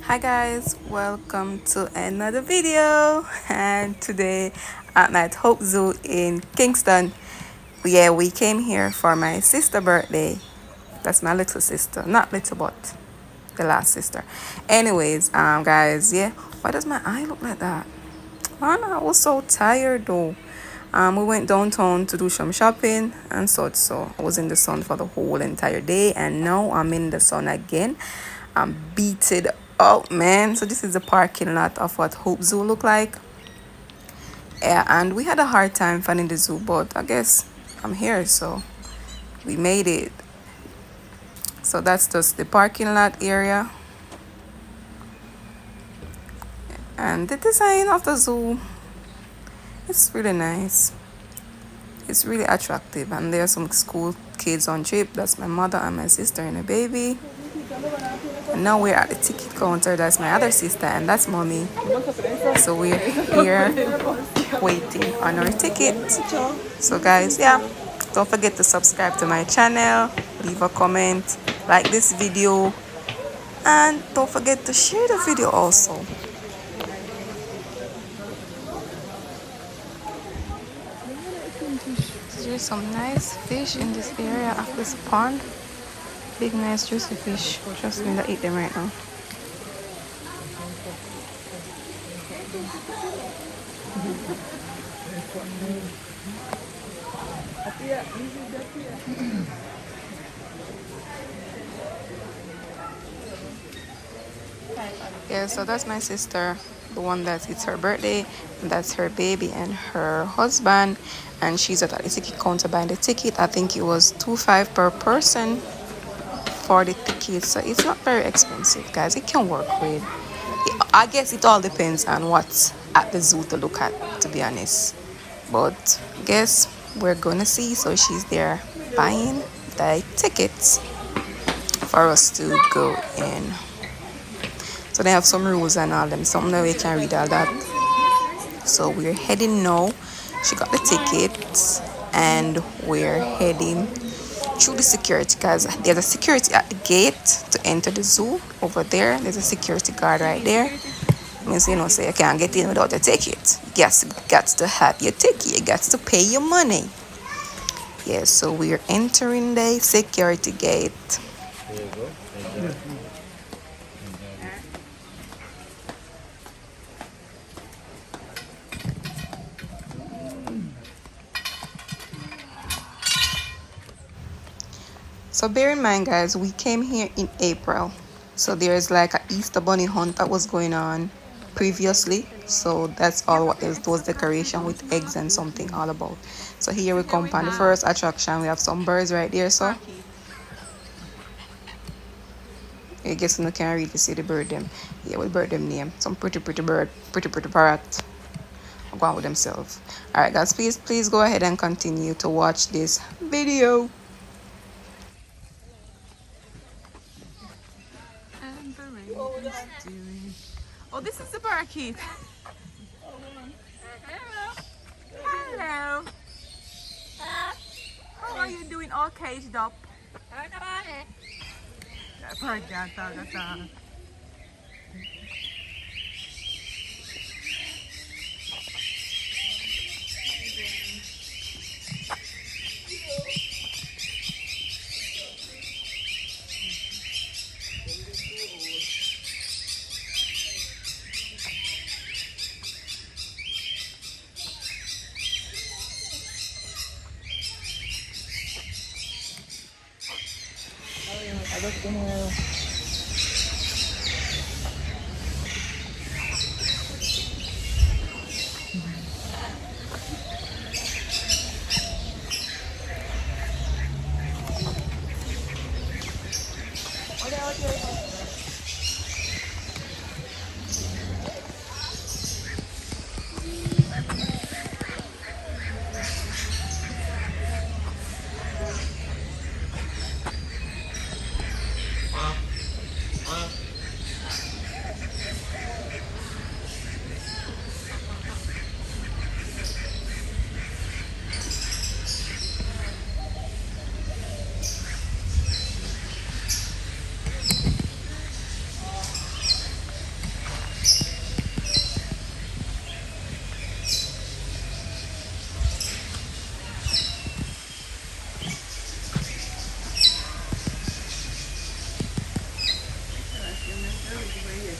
Hi guys, welcome to another video. And today I'm at Hope Zoo in Kingston. Yeah, we came here for my sister's birthday. That's my little sister, not little but the last sister. Anyways, guys, yeah, why does my eye look like that? Man, I was so tired though. We went downtown to do some shopping and such, so I was in the sun for the whole entire day, and now I'm in the sun again. I'm beaten out, man. So this is the parking lot of what Hope Zoo look like. Yeah, and we had a hard time finding the zoo, but I guess I'm here, so we made it. So that's just the parking lot area, and the design of the zoo, it's really nice. It's really attractive, and there are some school kids on trip. That's my mother and my sister and a baby. And now we're at the ticket counter. That's my other sister, and that's mommy. So we're here waiting on our ticket. So guys, yeah, don't forget to subscribe to my channel, leave a comment, like this video, and don't forget to share the video also. There's some nice fish in this area of this pond. Big nice juicy fish. Trust me, I eat them right now. Yeah, so that's my sister, the one that it's her birthday, and that's her baby and her husband, and she's at the ticket counter buying the ticket. I think it was $2.5 per person for the ticket, so it's not very expensive, guys. It can work with. I guess it all depends on what's at the zoo to look at, to be honest. But guess we're gonna see. So she's there buying the tickets for us to go in. So they have some rules and all them, something that we can read all that. So we're heading now. She got the tickets and we're heading through the security, because there's a security at the gate to enter the zoo. Over there there's a security guard right there. Means, you know, say you can't get in without a ticket. You got to have your ticket. You got to pay your money. Yeah, so we're entering the security gate. There you go. So bear in mind, guys, we came here in April. So there's like a Easter bunny hunt that was going on previously. So that's all what those decoration with eggs and something all about. So here we come on the first attraction. We have some birds right there, so I guess you can really see the bird them. Yeah, what bird them name? Some pretty bird, pretty parrot. Go on with themselves. Alright guys, please go ahead and continue to watch this video. Oh, this is the parakeet. Hello. How are you doing, all caged up?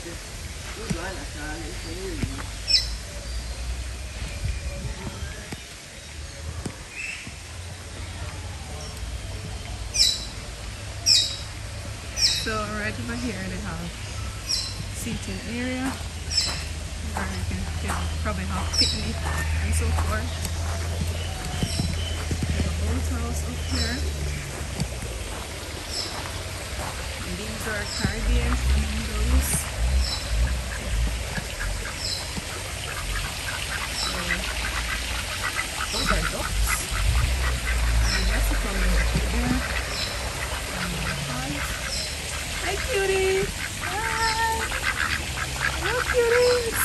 So right over here they have seating area where you can probably have picnic and so forth. There's a boathouse up here. And these are Caribbean flamingos. So those are ducks. And that's the flamingo there. Hi cuties! Hi! Hello cuties!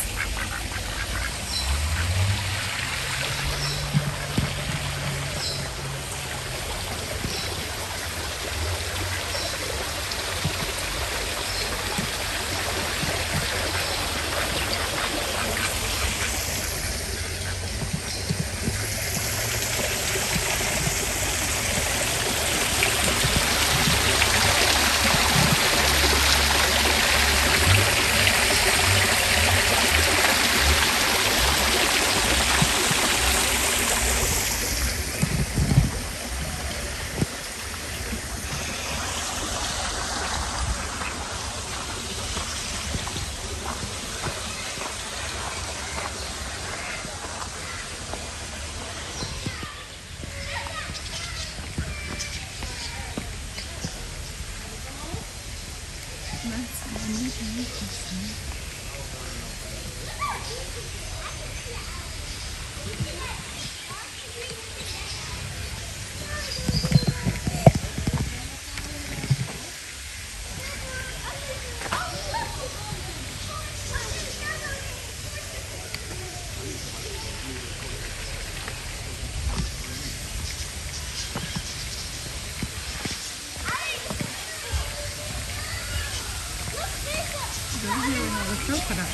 Crocodile.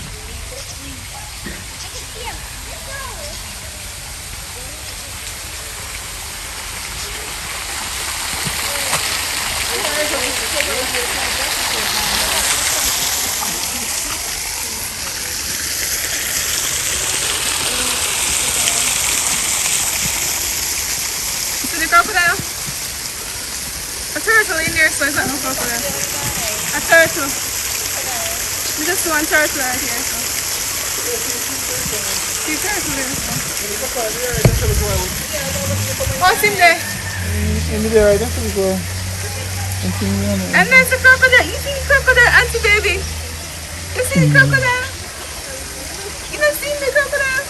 See the crocodile? A turtle in there, so it's not no crocodile. A turtle. We just want turtle right here, so. See turtle there, so. What's in there? In there, I don't think so. And there's the crocodile. You see the crocodile, auntie baby? You see the crocodile? You don't see the crocodile?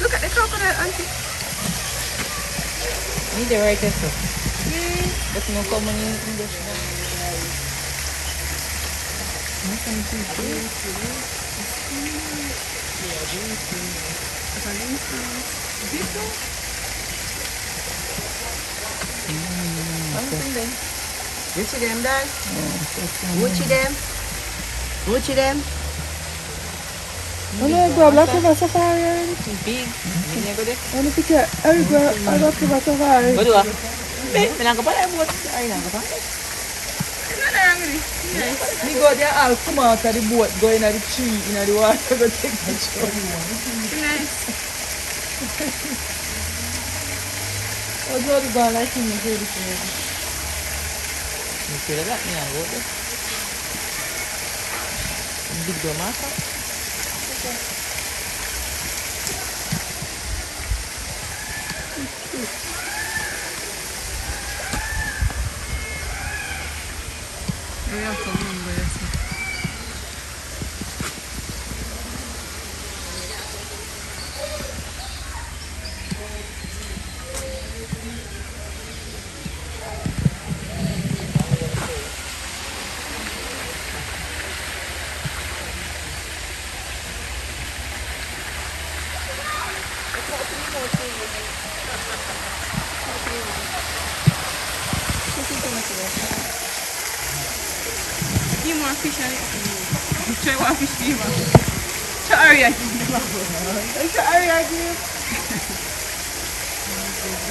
Look at the crocodile, auntie. In there, right there, so. But no common English. Which of them, Dad? Which of them? Which of them? Oh no, go black river safari already. Big. You go there? I want to pick up. I go black river safari. What do I? I'm not going to boat. I'm not going to Me go there, I'll come out of the boat, go in the tree, in the water, go take the show. Nice. I'll go to go like him, hear this already. You feel that? Me, I'll go there. Big door marker. We have to remember this. Few more fish on it. Try one fish few more. Try area. Try area again.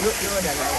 Look, you know that guy.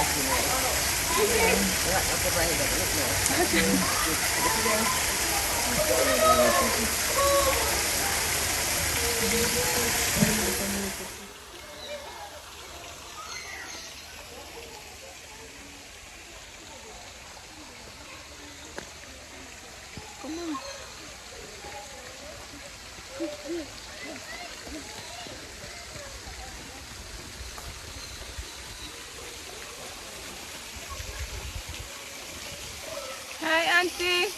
Hi, Auntie.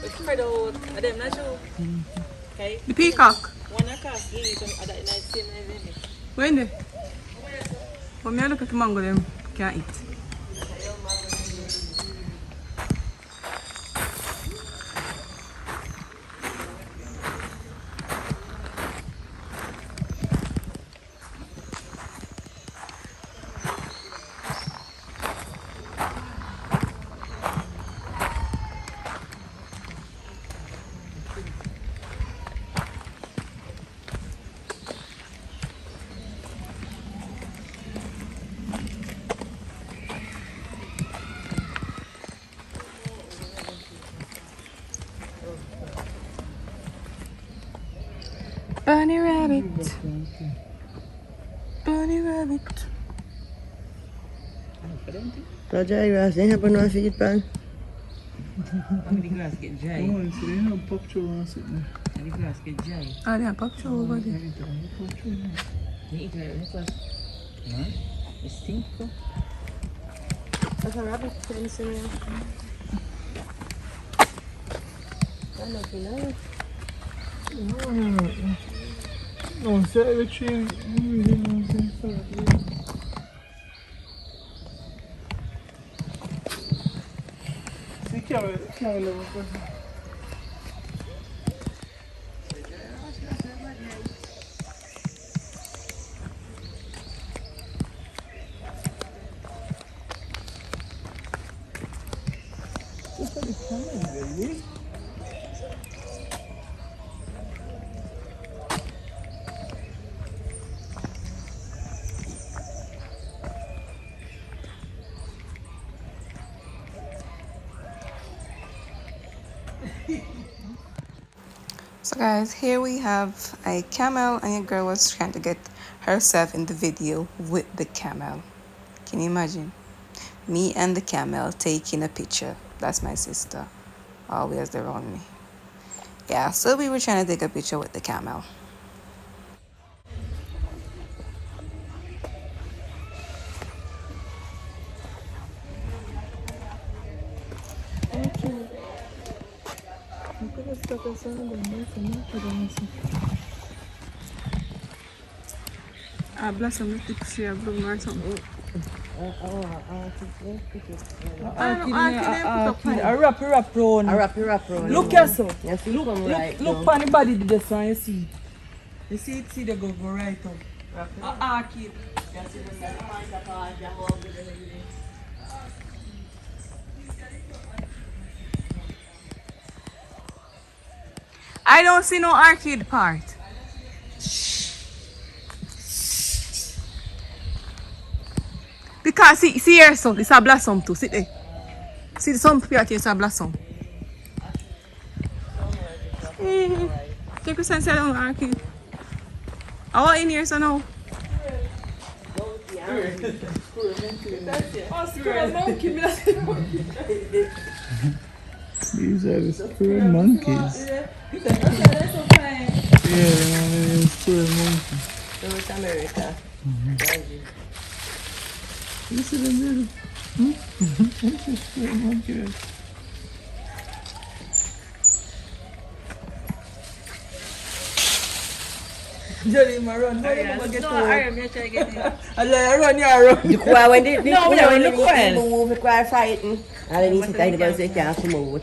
Spread out. Them not true. Okay. The peacock. One across the so other night same as When the? When me look at the mango, them can't eat. Bunny rabbit. Bunny rabbit. So dry grass, they have no feed pan. the grass get dry. Oh, so they have pop children sitting there. The grass get dry. Oh, they have picture over there. You eat it first. No? It stinks. That's a rabbit fence in there. I don't know. No, say the tree. See, camera level. So guys, here we have a camel, and your girl was trying to get herself in the video with the camel. Can you imagine? Me and the camel taking a picture. That's my sister. Always around me. Yeah, so we were trying to take a picture with the camel. I blossom with the tree of bloom or something. A wrap round. I wrap round. Look here, so. Yes, you come right Look now. on the body this one, you see. You see it, see they go right up. Kid. I don't see no arcade part. Because see here, so it's a blossom too. Sit there. See the sun here, it's a blossom. Take a sense down, Arky. I want in here, so now. These are the squirrel monkeys. Yeah, they're squirrel monkeys. North America. You see them little? This is squirrel monkeys. Johnny, my run. No, I'm not trying to get it. I run, you run. The choir when they No, we are in the choir. move, the choir fighting. And then he said, "I say can't move."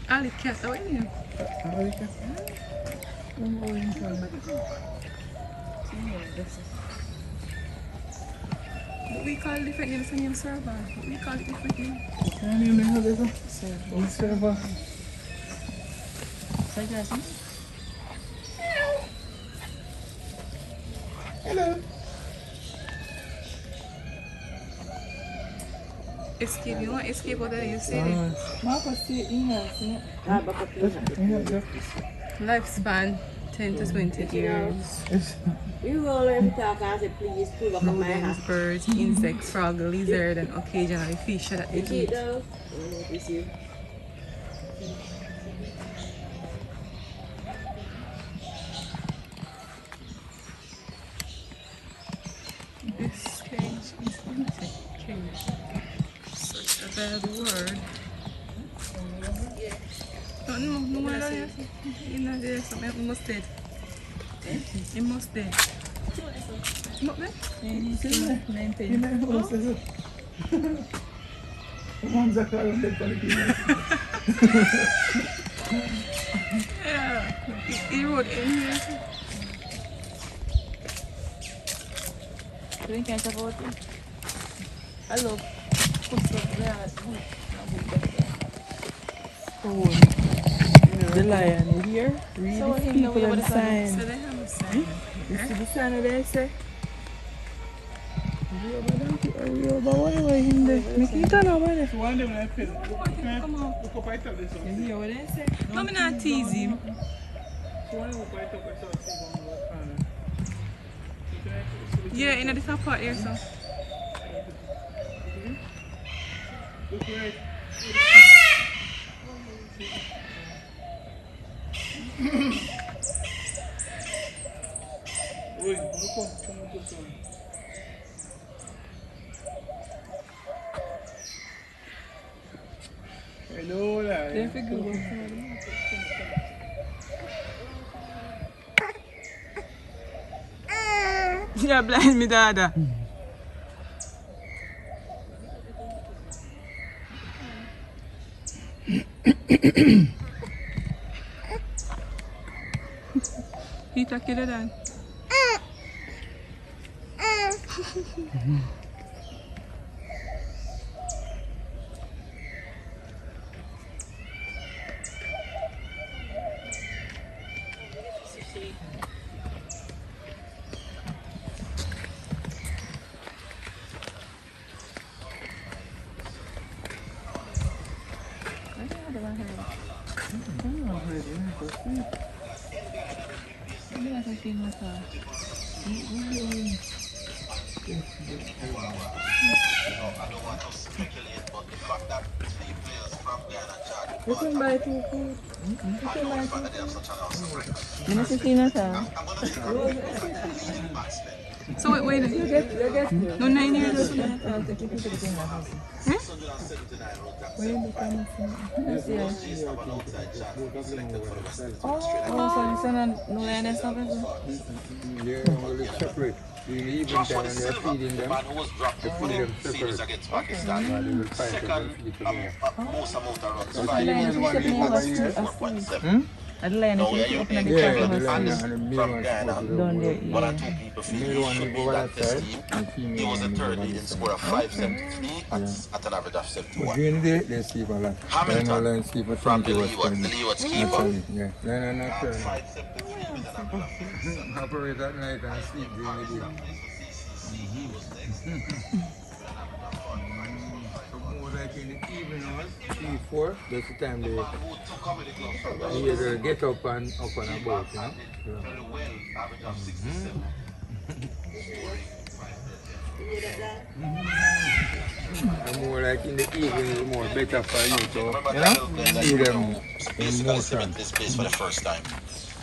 Ali cat, how are you? What we call different names in your server? What we call it different names? Can you name this one? Server. Hello. Escape, you want escape out there, you see it? Lifespan 10 to 20 years. You go and talk and say, "Please pull up on my Rodents, hat." birds, insects, frog, lizard, and occasionally fish that they You see it eat. though? Notice you. This cage is empty. Cage. Such a bad word. No, no more than that. You know, there's something. He must dead. He must dead. Not there? You know who says it? One's a car on the politician. Yeah. He wrote in here. Drink and about it. I love the lion is here. Read So the him know people what and the sign. sign. So they have a sign. You see the sign there say? Nikita no man. So one day when I feel, look up, I tell this one. You hear what they say? No, me not tease him. So one day look up, I tell this one. Yeah, in the top part here, so. Look right. Wait, look up, come on, this one. Hello, They figure what Yeah, blind me, dada. Peter, kill it then. You can buy two food. You can buy two food. You know, Christina, sir. So wait, You get no 9 years. I'll take you to the thing that house. Where you become from? Yes. Oh, so this one no land and stuff, is it? Yeah, only separate. We leave them there and they're feeding them. They feed them separate. While they will fight them and feed them here. So then you ship them over to us. At the line, if you open the Yeah, front, the you line must see. and the male one supposed to go Down over there, there. yeah. The male one will go over that side, and the female one will go over this side. Yeah. But during the day, they sleep a lot. They know line sleep for 20 hours per day. Naturally, yeah. Line are nocturnal. Operate at night and sleep during the day. So more like in the evening hours, 3, 4, that's the time they either get up and about, you know. And more like in the evening is more better for you to, you know, see them in motion.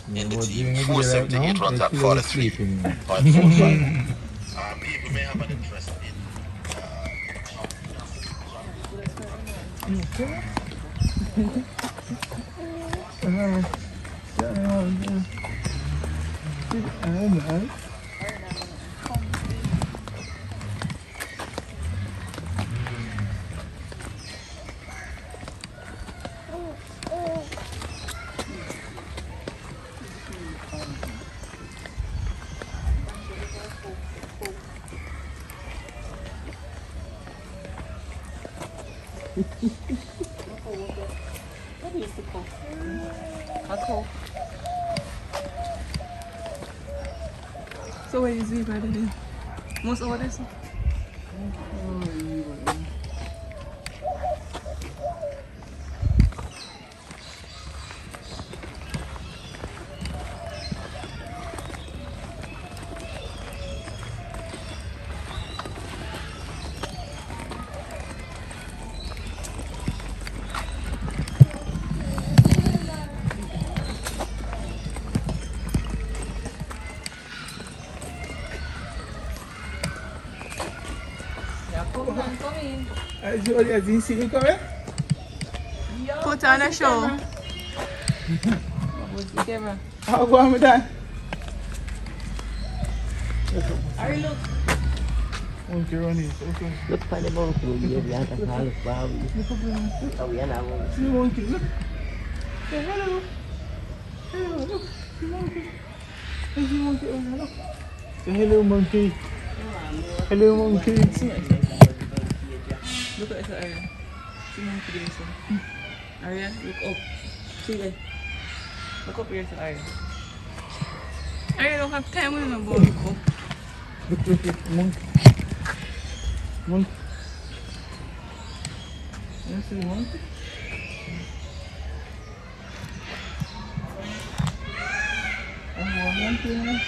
But during the day right now, they're still sleeping. So where is it by the day? Most over there, sir? I didn't see me coming. Put on a show. What's the camera? How go on with that? Ari, look. Okay, Ronnie. Okay. Look for the monkey, you have to call it Bobby. Oh, yeah, now. See the monkey, look. Say hello. Hello, look. See the monkey. Hey, see the monkey. Oh, hello. Say hello, monkey. Hello, monkey. Look at the Ari. See monkey there, sir. Arya, look up. See there. Look up here to Arya. Arya, don't have time with no boy. Look up. Look, monkey. Monkey. You see the monkey? Monkey, man.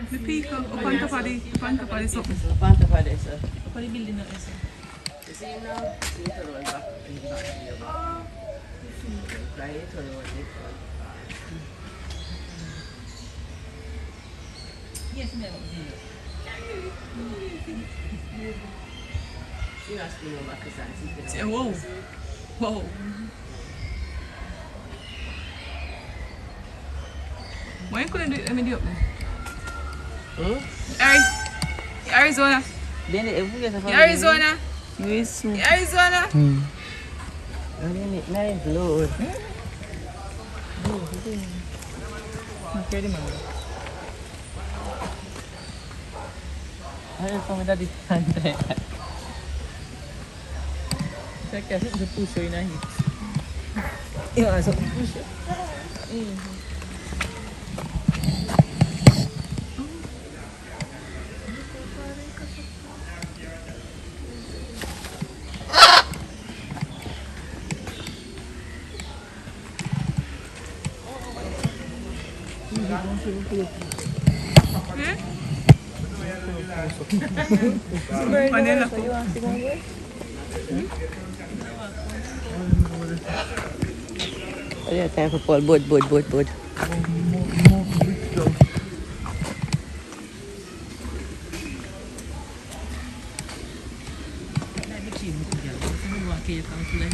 The peacock up on top of the something. Up of this, sir. Up on the building up there, sir. You see him now? See it run back. Try it or what it. Yes, never. You ask me no back Say, whoa. Whoa. Why you couldn't do it? Let me do it. Arizona. Then if we get a Arizona. Yes, Arizona. nice Lord. Okay, the man. I just told me that it's time. Check out the push in here. You want to push it? Manila. Yeah, time for Paul. Board. Okay, you come to the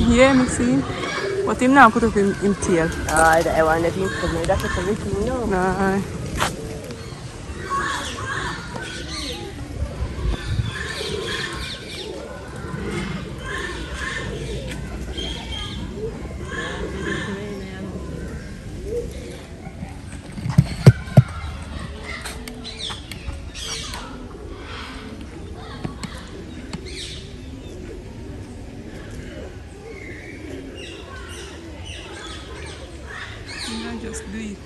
Yeah, me see. But him now put up him tail. I want to think for me. That's a everything, no. Nah. Just do it.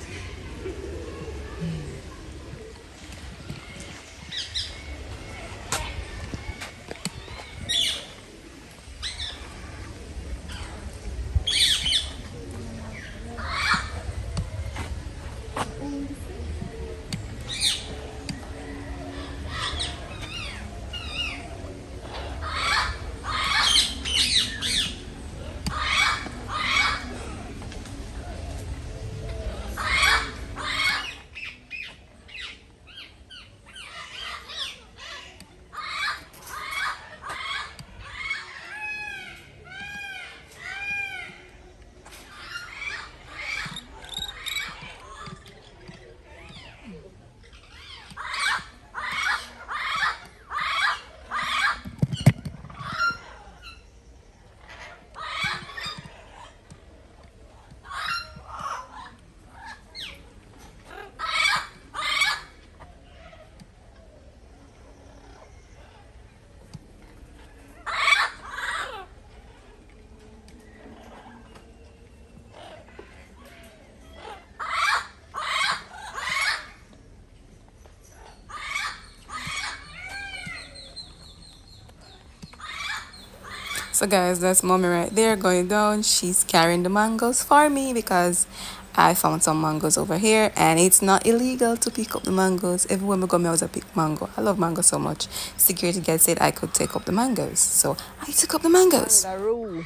So guys, that's mommy right there going down. She's carrying the mangoes for me because I found some mangoes over here and it's not illegal to pick up the mangoes. Everywhere we go, I always pick mango. I love mango so much. Security guard said I could take up the mangoes. So I took up the mangoes. Kangaroo.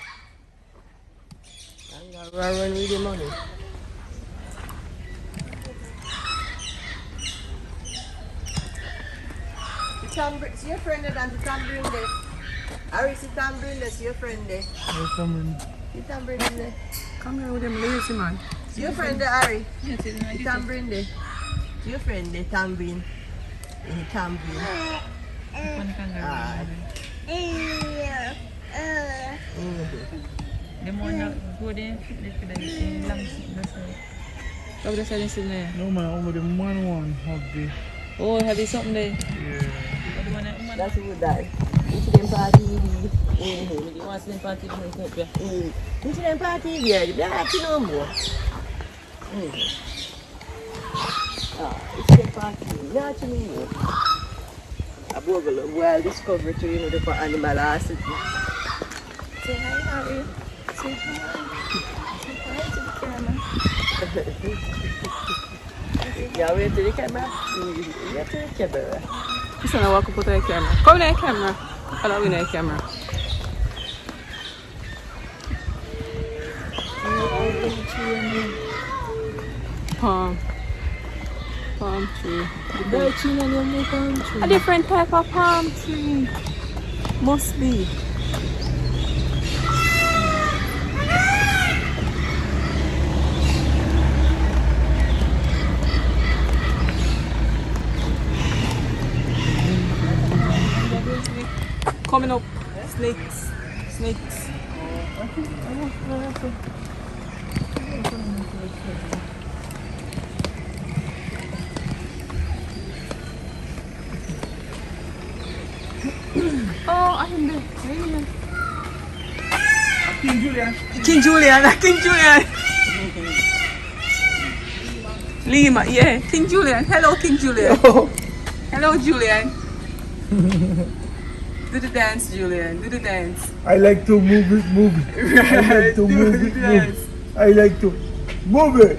Kangaroo run with the money. See your friend and the tambourine there. Harry, see tambourine there, see your friend there. See tambourine there. Come here with them lazy man. See your friend there, Harry. See tambourine there. See your friend there, tambourine. Tambourine. The more that go there, they feel like it's long. Oh, that's how they sit there. No man, over the man one have the. Oh, have you something there? Yeah. That's a good guy. Into them party, You want to see them party? into them party, yeah. You don't have to know more. It's them party, not to know more. A bogle of wild discovery to you know the animal acid. Say hi, Harry. Say hi. Say hi to the camera. Yeah, wait to the camera. Yeah, to the camera. Just want to walk up to the camera. Come in the camera. Hello, in the camera. Palm tree. A different type of palm tree. Must be. Coming up, snakes. Oh, I am there. King Julian. Lima, yeah, King Julian. Hello, King Julian. Hello, Julian. Do the dance, Julian. Do the dance. I like to move it. I like to move it. I like to move it.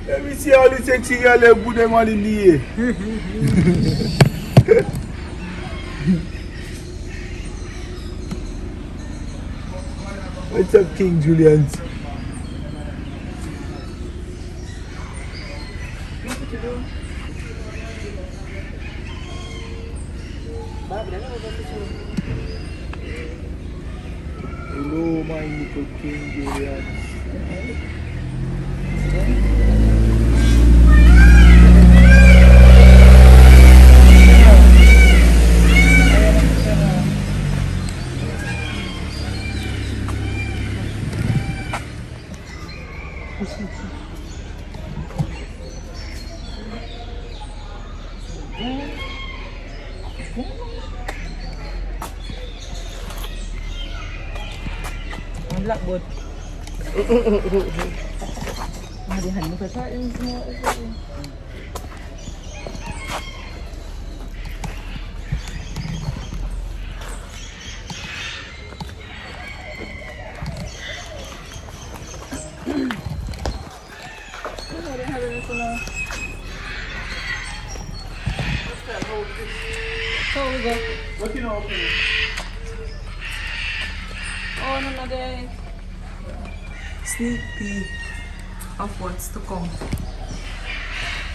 Let me see all the sexy girls that put them on in the air. What's up, King Julian's? Hello, my little king Julian. Blackboard. Di hanno fatto semua. What can I open it? Oh, another sneak peek of what's to come.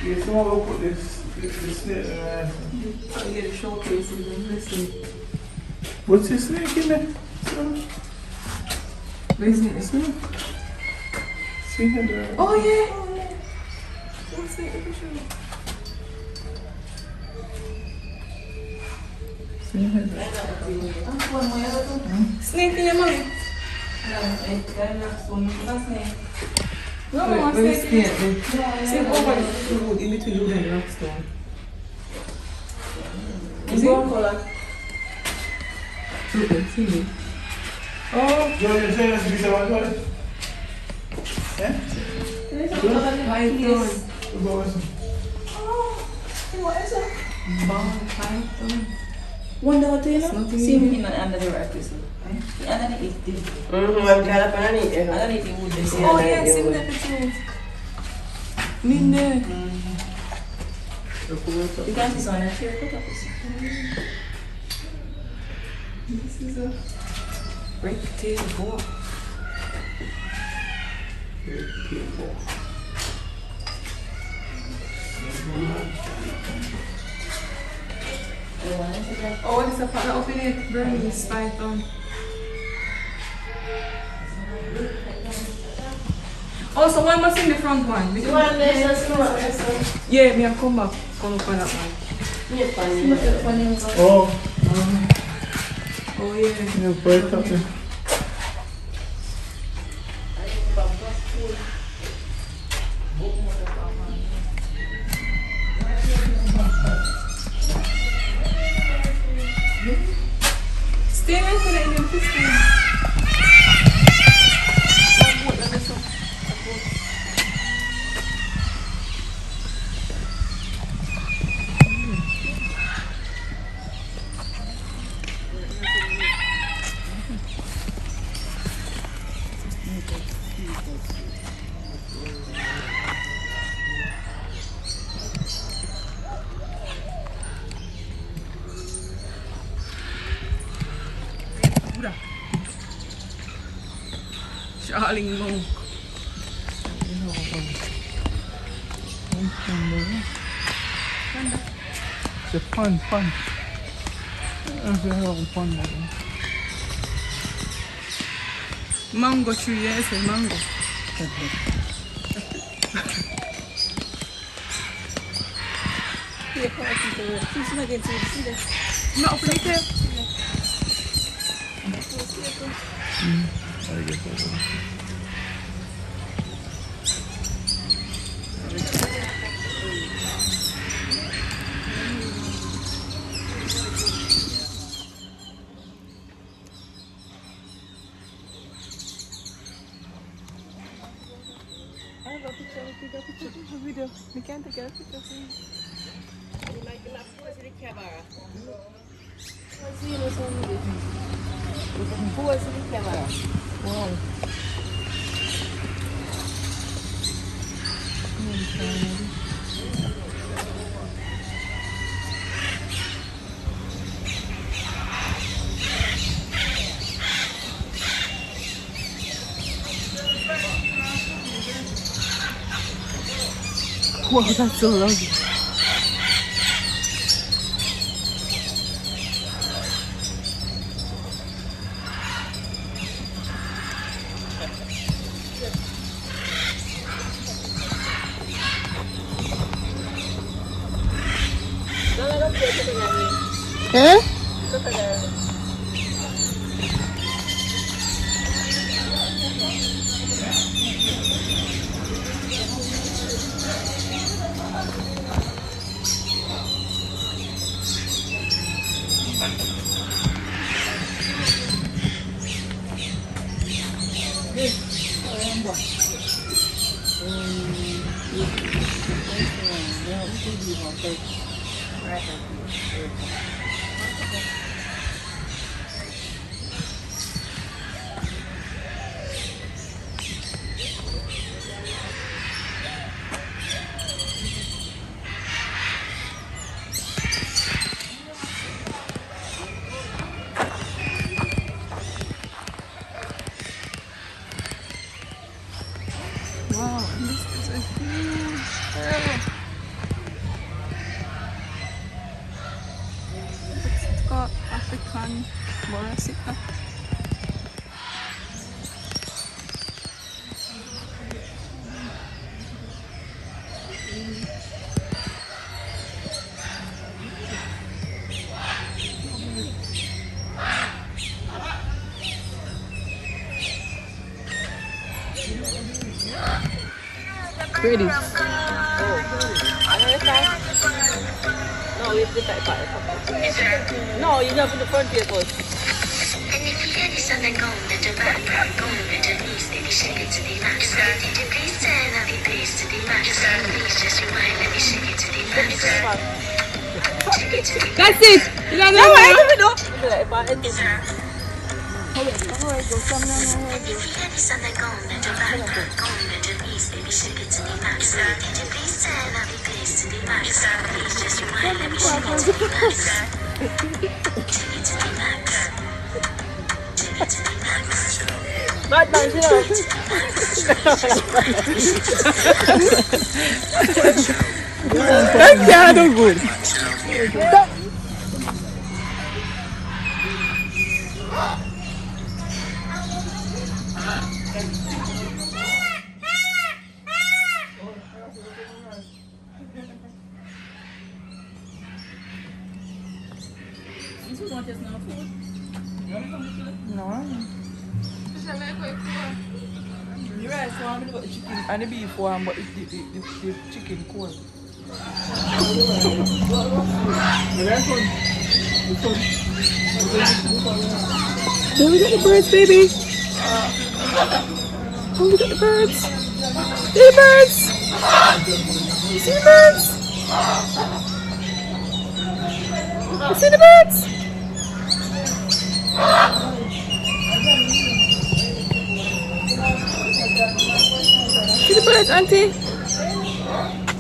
Yeah, someone will put this snake So you get a showcase in the snake. What's this snake in there? Where's the snake? See here? Oh, yeah. What's the picture? Snake in your mommy. No, snake. Snake over the wood in between wood and rockstone. Is it? See? Oh, you want to say that's a piece of what? Yeah? Python. Wonder what you know? See me under the rack, this underneath it. Underneath it wood, this Oh, yes, in the picture. Minde. You can't see on a chair, put up this. This is a Reptile book. Oh, it's a part open it. Burmese python. Oh, so one must in the front one. Yeah, me have come back. Come up on that one. Oh, Oh, yeah. you break up there. Stay right for the Indian fishing. Charling Monk. It's a fun. It's a fun. Mango tree, yes, a mango. No, open it here. Video. We can't take a picture. Wow. Wow, that's so lovely. Eh? Wow, this is a huge pearl. It's got African Morasica. Pretty. No, it's the back part. No, you know, for the front here first. And if you hear the sound then go on the back, go on the knees, baby, shake it to the max. Did you please turn up the bass to the max? Please just rewind, let me shake it to the max. Shake it to the max. That's it. You know No, what? I don't know. And if you hear the sound then go on the back, go on the knees, baby, shake it to the max. Did you please turn up the bass to the max? Please just rewind, let me shake it to the max. Shake it to the max. Shake it to the max. Bad man, you know. That can't do good. The rice one, we got the chicken and the beef one, but it's the chicken cold. There we got the birds, baby. Oh, we got the birds. The birds. See the birds. See the birds. See the birds, Auntie.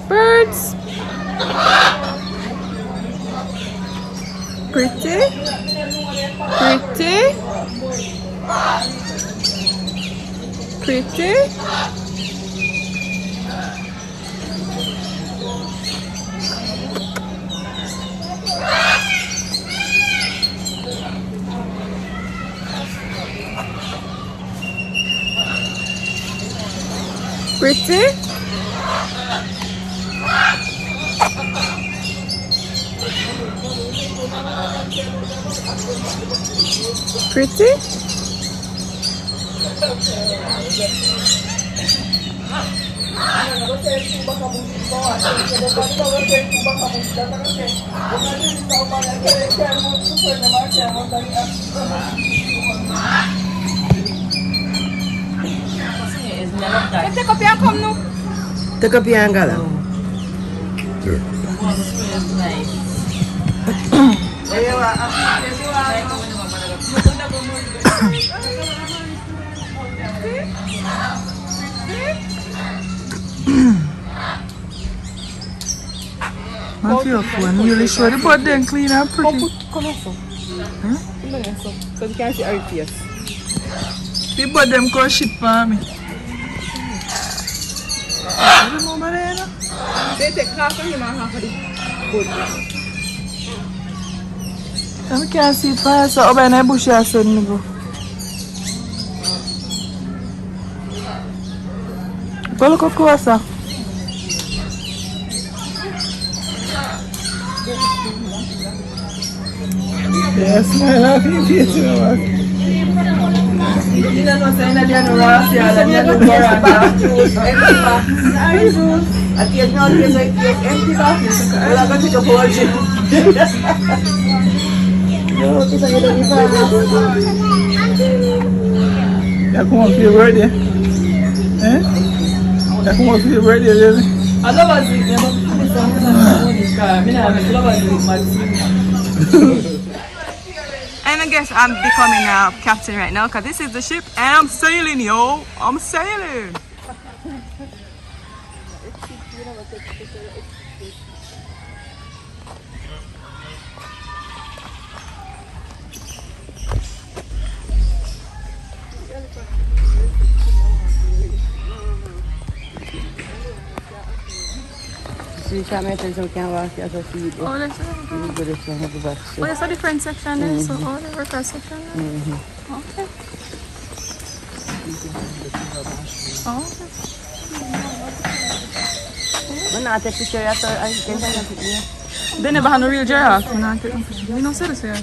Birds. Pretty. Pretty. Pretty. Pretty. Pretty. Take up your come now. Take up your angala. I feel fun. Really sure the butt then clean and pretty. Come here, son. Come here, son. Because you can't see our face. The butt them call shit for me. Remember that? They take half of him and half of the boat. I can't see it fire, so over in the bush I said me go. Go look up closer. Yeah, smile off your face, you know what? You don't know saying that you're no Ross, you're no Baranda. Empty box. I can't now taste like empty box. Well, I'm going to take a whole gym. No, this is going to You come on for your birthday? Eh? You come on for your birthday, really? I love it. I'm going to put something on this car. I love it, Maxine. And I guess I'm becoming a captain right now because this is the ship and I'm sailing, yo. I'm sailing. Si siya attention can walk as a feed. Oh, that's oh, that's a different section there. So, oh, the worker section there. Okay. Oh, okay. I'm not taking picture yet. I can't take a picture. They never had no real giraffe. We don't see this here.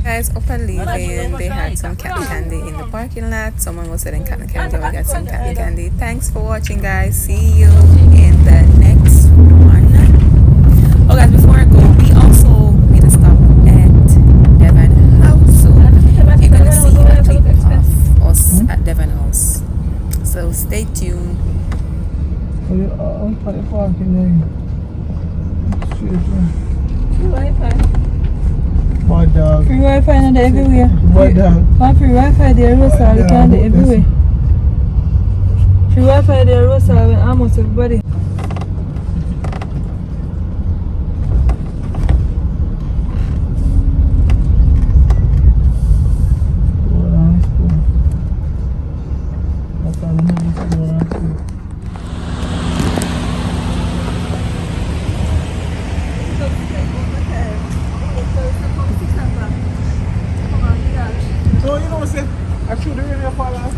Guys, upon leaving, they had some cotton candy in the parking lot. Someone was selling cotton candy. We got some cotton candy. Thanks for watching, guys. See you in the next one. Oh, guys, before I go, we also made a stop at Devon House. So you're gonna see a clip of us at Devon House. So stay tuned. I'm parking there. Straight Wi-Fi. Bad dog. Free Wi-Fi and everywhere. Bad dog. Free Wi-Fi there, Rosa. You can do everywhere. Free Wi-Fi there, Rosa. Almost everybody. So you know, say, I should really fall off.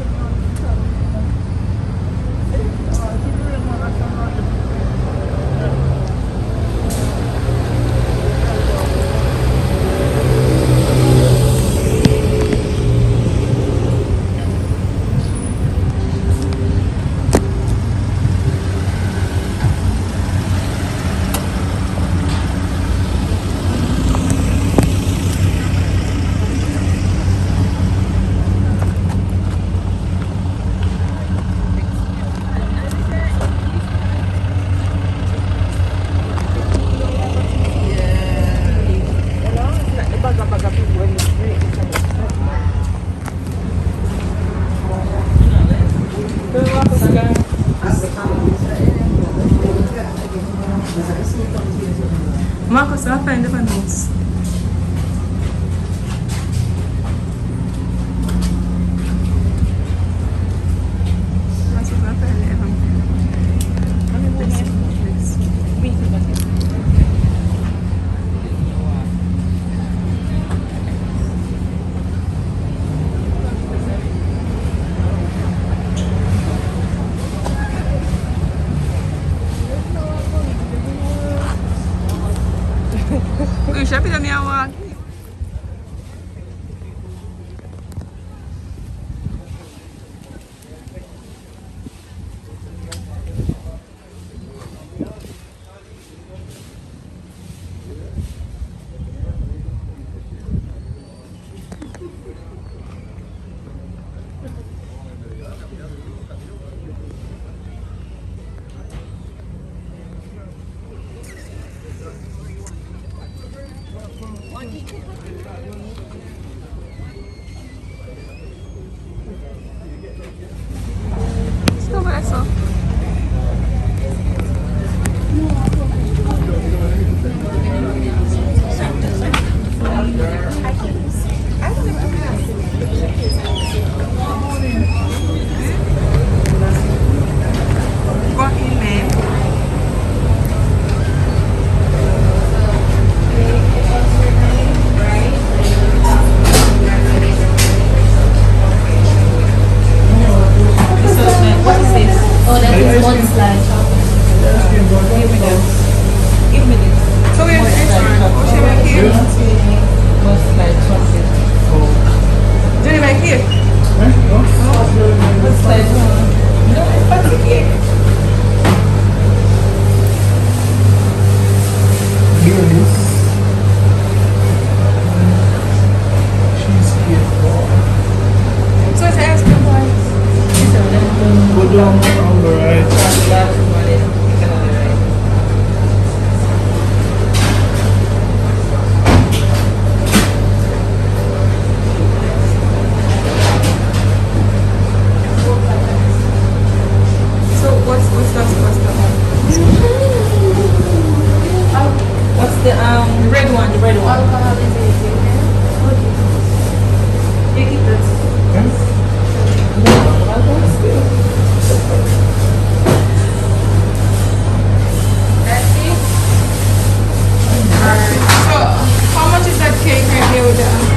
Marcos, I'll find Devon House.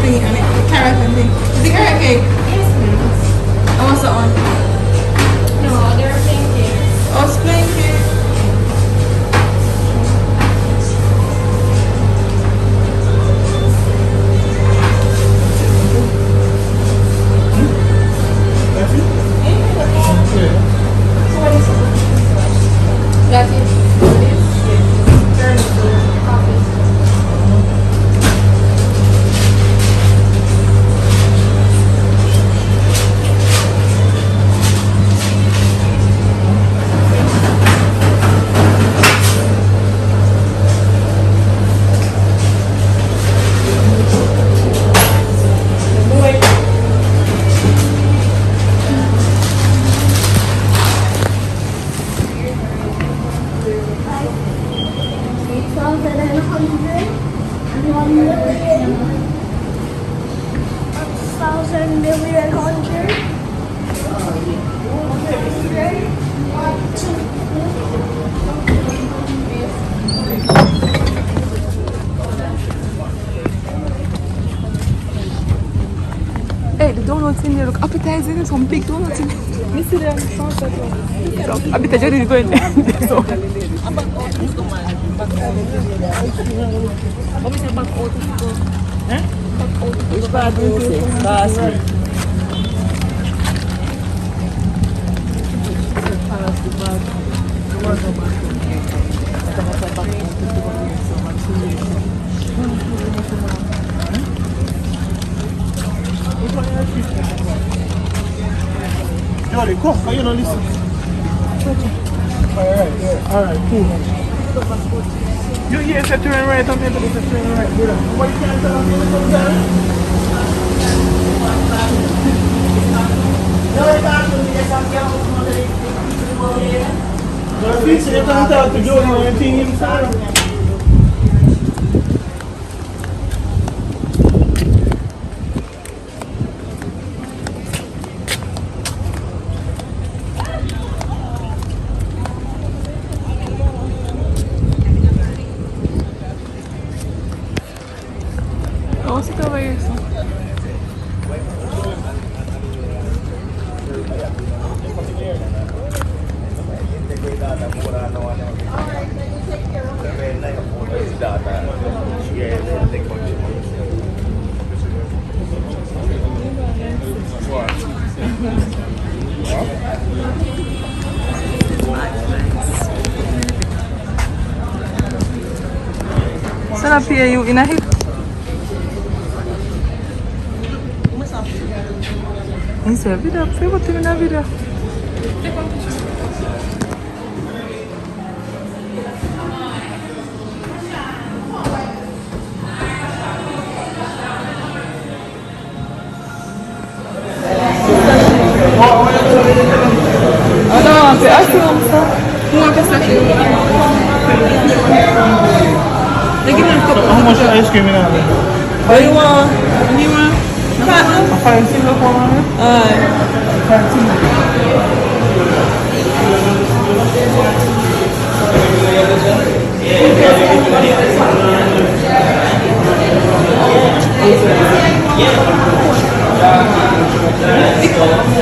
thing on it. Carrot and thing. Is it carrot cake? Yes, ma'am. I want that one. No, they're plain cakes. Oh, it's plain cake. That's it. Hey, the donuts in there look appetizing. There's some big donuts in there. You see them? I bet I didn't go in there. So. Which part do you say? Last Jolly, come. How you don't listen? Alright, yeah. Alright, cool. You hear it's a turn right, I'm able to turn right. What you can't tell me sometimes? No, if you can't talk to Joe or anything inside. Vamos ficar over here, so. So I pay you in a hip. Isso é vida, eu vou terminar a vida. Ah não, acho que vamos só uma pessoa aqui. How much ice cream you have? What do you want? What do you want? A 5 single one.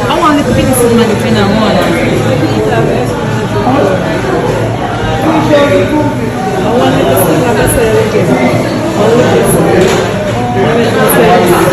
I want to put this in my depending on one. I want to see my